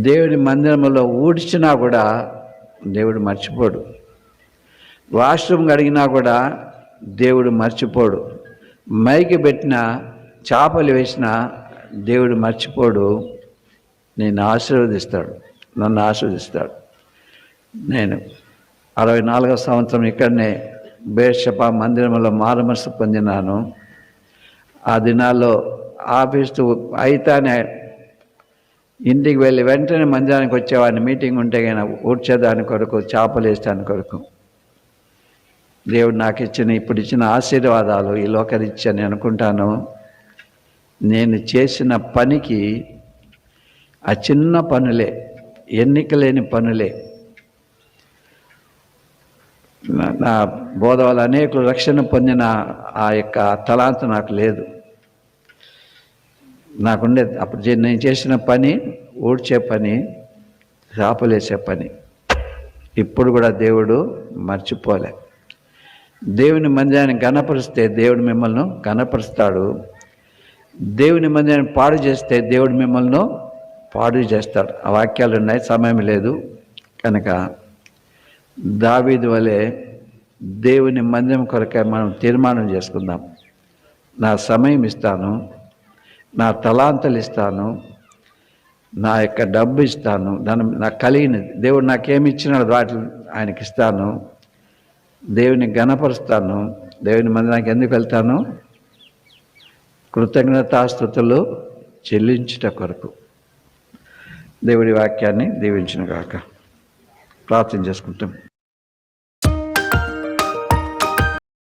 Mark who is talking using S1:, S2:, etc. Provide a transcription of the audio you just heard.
S1: దేవుడి మందిరంలో ఊడ్చినా కూడా దేవుడు మర్చిపోడు. వాష్రూమ్ కడిగినా కూడా దేవుడు మర్చిపోడు. మైకి పెట్టినా, చేపలు వేసినా దేవుడు మర్చిపోడు. నన్ను ఆశీర్వదిస్తాడు. నేను 64వ సంవత్సరం ఇక్కడనే బేర్షెబా మందిరంలో మారుమనసు పొందినాను. ఆ దినాల్లో ఆఫీసు అయితేనే ఇంటికి వెళ్ళి వెంటనే మందిరానికి వచ్చేవాడిని. మీటింగ్ ఉంటే కానీ ఊడ్చేదాని కొరకు, చేపలు వేసేదాని కొరకు. దేవుడు నాకు ఇప్పుడు ఇచ్చిన ఆశీర్వాదాలు ఈ లోకరీత్యా అని అనుకుంటాను. నేను చేసిన పనికి ఆ చిన్న పనులే, ఎన్నిక లేని పనులే. నా బోధ వల్ల అనేకులు రక్షణ పొందిన ఆ యొక్క తలాంత నాకు లేదు. నాకుండేది అప్పుడు నేను చేసిన పని ఊడ్చే పని, చేపలేసే పని. ఇప్పుడు కూడా దేవుడు మర్చిపోలే. దేవుని మందిరాన్ని ఘనపరిస్తే దేవుడు మిమ్మల్ని ఘనపరుస్తాడు. దేవుని మందిరాన్ని పాడు చేస్తే దేవుడు మిమ్మల్ని పాడు చేస్తాడు. ఆ వాక్యాలు ఉన్నాయి, సమయం లేదు కనుక దావీదు వలె దేవుని మందిరం కొరకే మనం తీర్మానం చేసుకుందాం. నా సమయం ఇస్తాను, నా తలాంతలు ఇస్తాను, నా యొక్క డబ్బు ఇస్తాను, నాకు కలిగినది దేవుడు నాకేమి ఇచ్చినాడు వాటి ఆయనకి ఇస్తాను. దేవుని ఘనపరుస్తాను. దేవుని మందిరానికి ఎందుకు వెళ్తాను? కృతజ్ఞతాస్తుతులు చెల్లించుట కొరకు. దేవుడి వాక్యాన్ని దీవించును గాక. ప్రార్థన చేసుకుంటాం.